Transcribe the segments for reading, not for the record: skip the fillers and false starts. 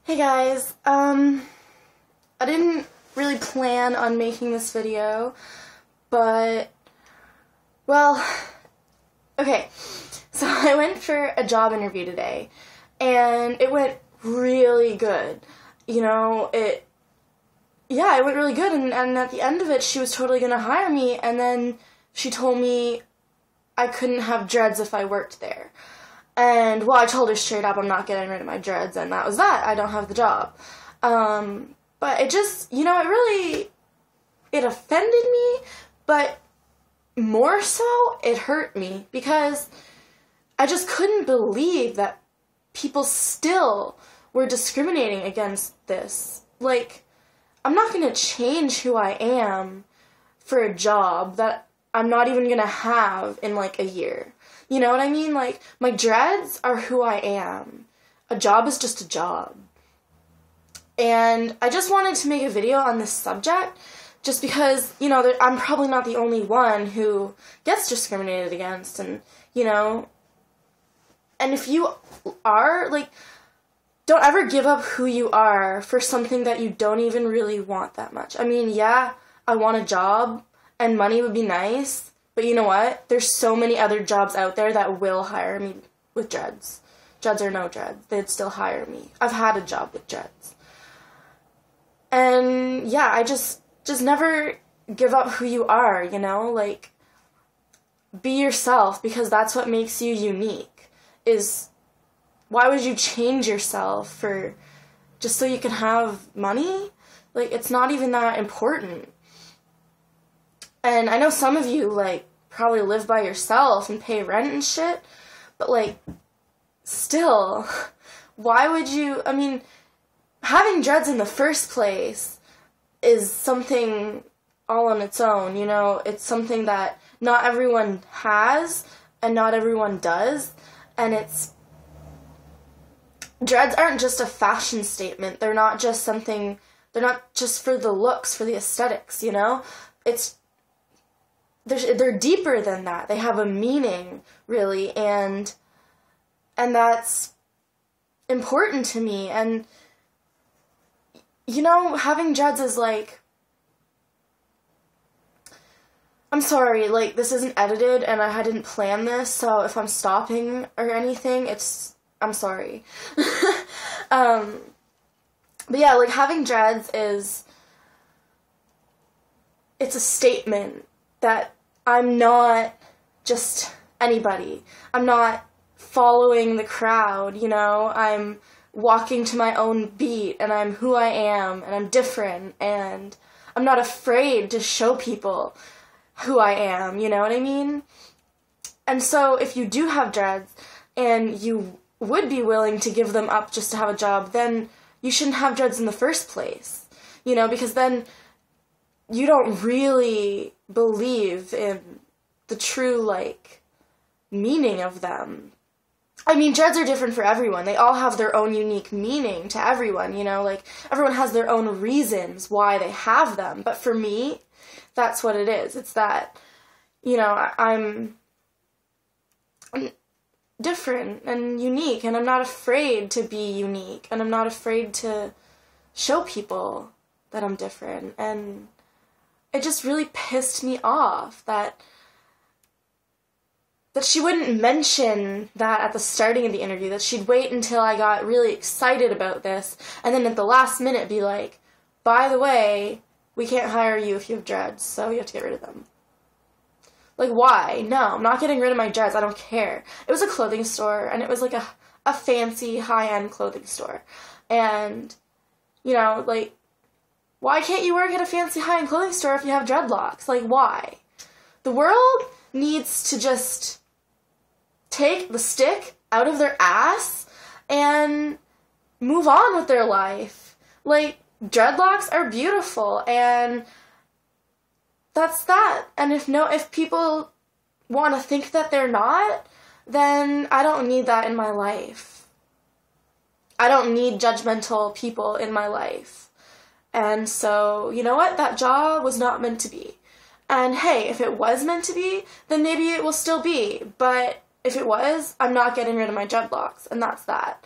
Hey guys, I didn't really plan on making this video, but, well, okay, so I went for a job interview today, and it went really good. You know, it went really good, and at the end of it, she was totally gonna hire me, and then she told me I couldn't have dreads if I worked there. And, well, I told her straight up I'm not getting rid of my dreads, and that was that. I don't have the job. But it just, you know, it offended me, but more so, it hurt me, because I just couldn't believe that people still were discriminating against this. Like, I'm not gonna change who I am for a job that I'm not even gonna have in, like, a year. You know what I mean? Like, my dreads are who I am. A job is just a job. And I just wanted to make a video on this subject just because, you know, I'm probably not the only one who gets discriminated against. And, you know, and if you are, like, don't ever give up who you are for something that you don't even really want that much. I mean, yeah, I want a job and money would be nice. But you know what? There's so many other jobs out there that will hire me with dreads. Dreads or no dreads, they'd still hire me. I've had a job with dreads. And yeah, I just never give up who you are, you know? Like, be yourself, because that's what makes you unique. Why would you change yourself for just so you can have money? Like, it's not even that important. And I know some of you, like, probably live by yourself and pay rent and shit, but, like, still, why would you, I mean, having dreads in the first place is something all on its own, you know? It's something that not everyone has and not everyone does, and dreads aren't just a fashion statement. They're not just something, they're not just for the looks, for the aesthetics, you know? They're deeper than that. They have a meaning, really, and that's important to me. And, you know, having dreads is like, I'm sorry, like, this isn't edited, and I didn't plan this, so if I'm stopping or anything, I'm sorry. But yeah, like, having dreads it's a statement that I'm not just anybody. I'm not following the crowd, you know? I'm walking to my own beat, and I'm who I am, and I'm different, and I'm not afraid to show people who I am, you know what I mean? And so if you do have dreads, and you would be willing to give them up just to have a job, then you shouldn't have dreads in the first place, you know, because then you don't really believe in the true, like, meaning of them. I mean, dreads are different for everyone. They all have their own unique meaning to everyone, you know, like, everyone has their own reasons why they have them, but for me, that's what it is. It's that, you know, I'm different and unique, and I'm not afraid to be unique, and I'm not afraid to show people that I'm different, and it just really pissed me off that she wouldn't mention that at the starting of the interview, that she'd wait until I got really excited about this, and then at the last minute be like, by the way, we can't hire you if you have dreads, so you have to get rid of them. Like, why? No, I'm not getting rid of my dreads, I don't care. It was a clothing store, and it was like a fancy, high-end clothing store, and, you know, like, why can't you work at a fancy high-end clothing store if you have dreadlocks? Like, why? The world needs to just take the stick out of their ass and move on with their life. Like, dreadlocks are beautiful, and that's that. And if people want to think that they're not, then I don't need that in my life. I don't need judgmental people in my life. And so, you know what? That job was not meant to be. And hey, if it was meant to be, then maybe it will still be. But if it was, I'm not getting rid of my dreadlocks, and that's that.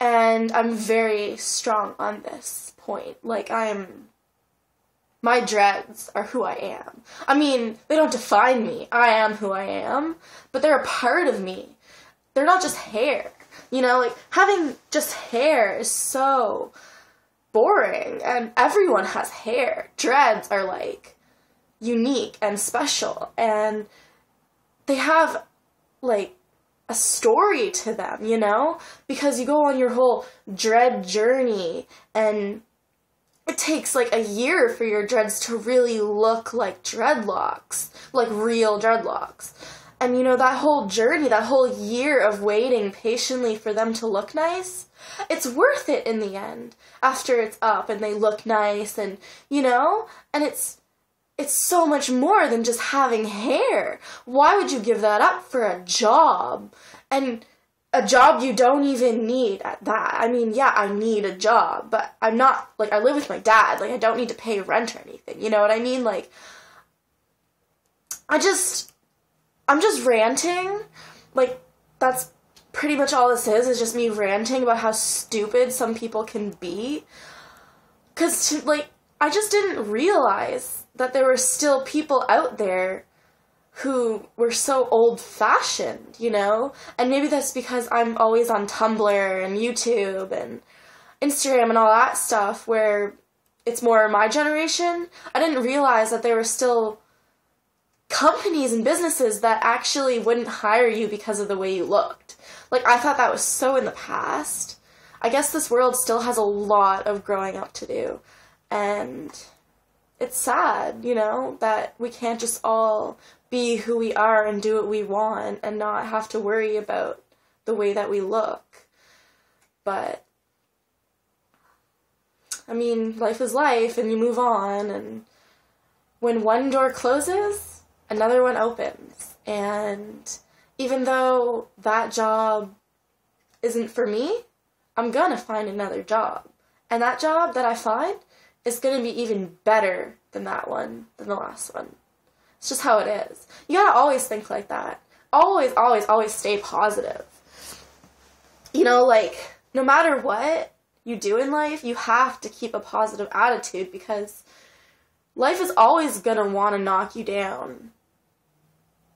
And I'm very strong on this point. Like, my dreads are who I am. I mean, they don't define me. I am who I am, but they're a part of me. They're not just hair. You know, like, having just hair is so boring, and everyone has hair. Dreads are, like, unique and special, and they have, like, a story to them, you know? Because you go on your whole dread journey, and it takes, like, a year for your dreads to really look like dreadlocks, like real dreadlocks. And, you know, that whole journey, that whole year of waiting patiently for them to look nice, it's worth it in the end, after it's up and they look nice, and, you know? And it's so much more than just having hair. Why would you give that up for a job? And a job you don't even need at that. I mean, yeah, I need a job, but I'm not, like, I live with my dad. Like, I don't need to pay rent or anything. You know what I mean? Like, I'm just ranting. Like, that's pretty much all this is just me ranting about how stupid some people can be. 'Cause, like, I just didn't realize that there were still people out there who were so old-fashioned, you know? And maybe that's because I'm always on Tumblr and YouTube and Instagram and all that stuff, where it's more my generation. I didn't realize that there were still companies and businesses that actually wouldn't hire you because of the way you looked. Like, I thought that was so in the past. I guess this world still has a lot of growing up to do. And it's sad, you know, that we can't just all be who we are and do what we want and not have to worry about the way that we look. But, I mean, life is life, and you move on, and when one door closes, another one opens. And even though that job isn't for me, I'm gonna find another job. And that job that I find is gonna be even better than that one, than the last one. It's just how it is. You gotta always think like that. Always, always, always stay positive. You know, like, no matter what you do in life, you have to keep a positive attitude, because life is always gonna want to knock you down.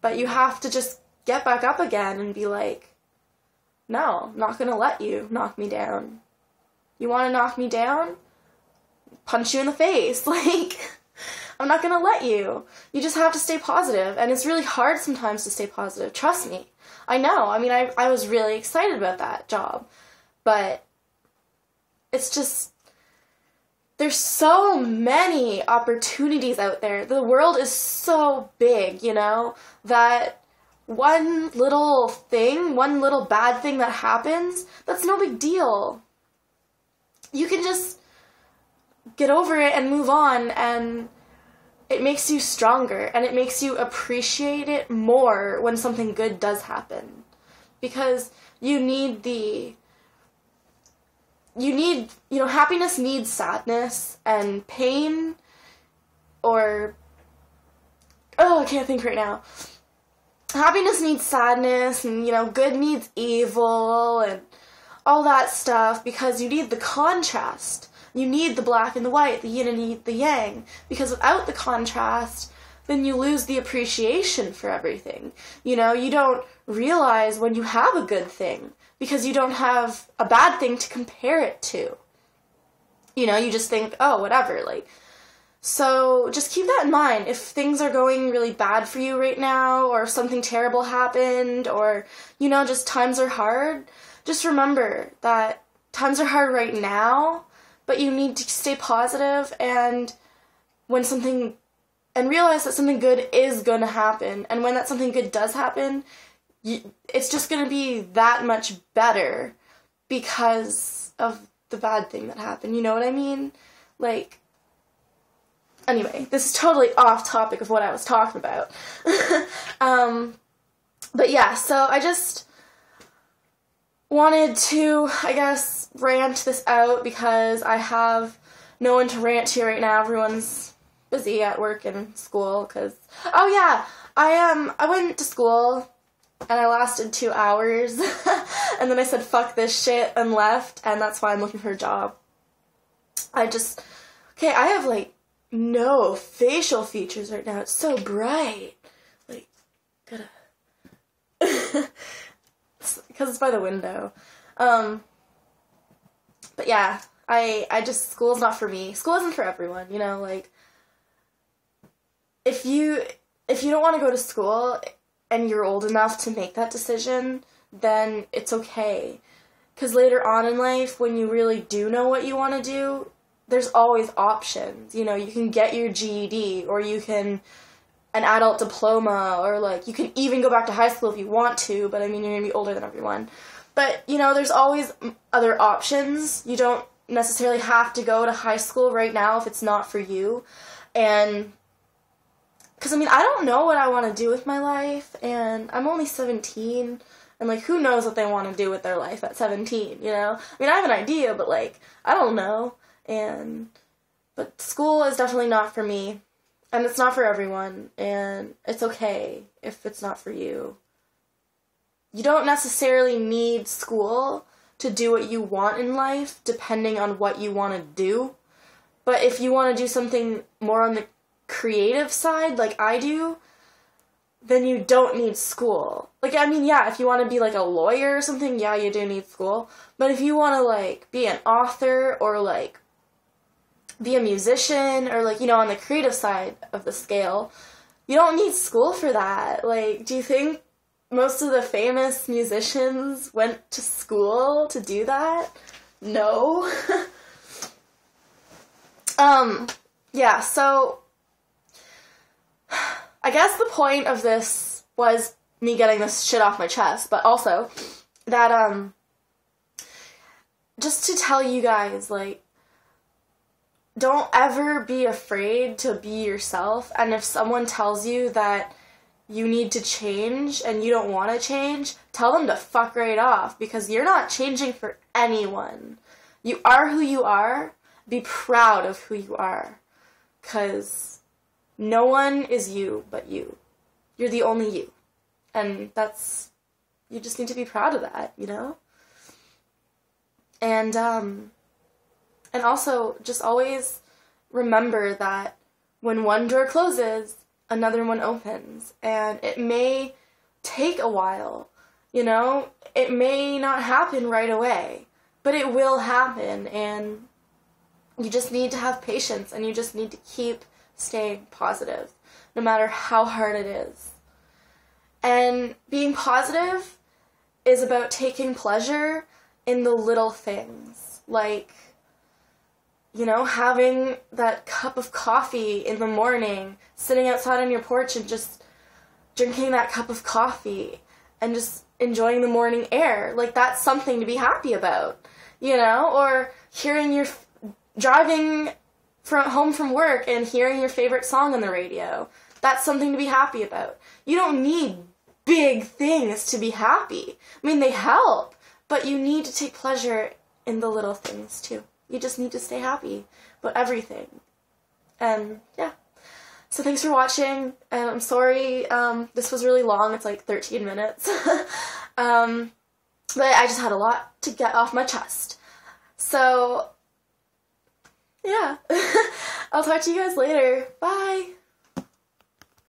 But you have to just get back up again and be like, no, I'm not gonna let you knock me down. You want to knock me down? Punch you in the face. Like, I'm not gonna let you. You just have to stay positive, and it's really hard sometimes to stay positive. Trust me. I know. I mean, I was really excited about that job, but it's just, there's so many opportunities out there. The world is so big, you know, that one little thing, one little bad thing that happens, that's no big deal. You can just get over it and move on, and it makes you stronger, and it makes you appreciate it more when something good does happen. Because you know, happiness needs sadness, and pain, or, I can't think right now. Happiness needs sadness, and, you know, good needs evil, and all that stuff, because you need the contrast. You need the black and the white, the yin and the yang, because without the contrast, then you lose the appreciation for everything. You know, you don't realize when you have a good thing, because you don't have a bad thing to compare it to. You know, you just think, oh, whatever, like. So just keep that in mind. If things are going really bad for you right now, or something terrible happened, or, you know, just times are hard, just remember that times are hard right now, but you need to stay positive, and realize that something good is going to happen. And when that something good does happen, it's just going to be that much better because of the bad thing that happened. You know what I mean? Like, anyway, this is totally off topic of what I was talking about. But yeah, so I just wanted to, I guess, rant this out, because I have no one to rant to right now. Everyone's busy at work and school, because, oh yeah, I went to school and I lasted 2 hours, and then I said fuck this shit and left, and that's why I'm looking for a job. I have like no facial features right now. It's so bright. Like, gotta, because it's by the window. But yeah, school's not for me. School isn't for everyone, you know, like, if you don't want to go to school and you're old enough to make that decision, then it's okay. Because later on in life, when you really do know what you want to do, there's always options. You know, you can get your GED, or you can an adult diploma, or like you can even go back to high school if you want to, but I mean, you're going to be older than everyone. But, you know, there's always other options. You don't necessarily have to go to high school right now if it's not for you. And, because, I mean, I don't know what I want to do with my life, and I'm only 17, and, like, who knows what they want to do with their life at 17, you know? I mean, I have an idea, but, like, I don't know. But school is definitely not for me, and it's not for everyone, and it's okay if it's not for you. You don't necessarily need school to do what you want in life, depending on what you want to do. But if you want to do something more on the creative side, like I do, then you don't need school. Like, I mean, yeah, if you want to be, like, a lawyer or something, yeah, you do need school. But if you want to, like, be an author, or, like, be a musician, or, like, you know, on the creative side of the scale, you don't need school for that. Like, do you think most of the famous musicians went to school to do that? No. Yeah, so I guess the point of this was me getting this shit off my chest, but also that, just to tell you guys, like, don't ever be afraid to be yourself, and if someone tells you that you need to change and you don't want to change, tell them to fuck right off, because you're not changing for anyone. You are who you are. Be proud of who you are, because no one is you but you. You're the only you, and you just need to be proud of that, you know? And also, just always remember that when one door closes, another one opens, and it may take a while, you know? It may not happen right away, but it will happen, and you just need to have patience, and you just need to keep staying positive, no matter how hard it is. And being positive is about taking pleasure in the little things, like, you know, having that cup of coffee in the morning, sitting outside on your porch and just drinking that cup of coffee and just enjoying the morning air. Like, that's something to be happy about, you know? Or driving home from work and hearing your favorite song on the radio. That's something to be happy about. You don't need big things to be happy. I mean, they help, but you need to take pleasure in the little things, too. You just need to stay happy about everything. And, yeah. So thanks for watching, and I'm sorry, this was really long. It's like 13 minutes. But I just had a lot to get off my chest. So, yeah. I'll talk to you guys later. Bye!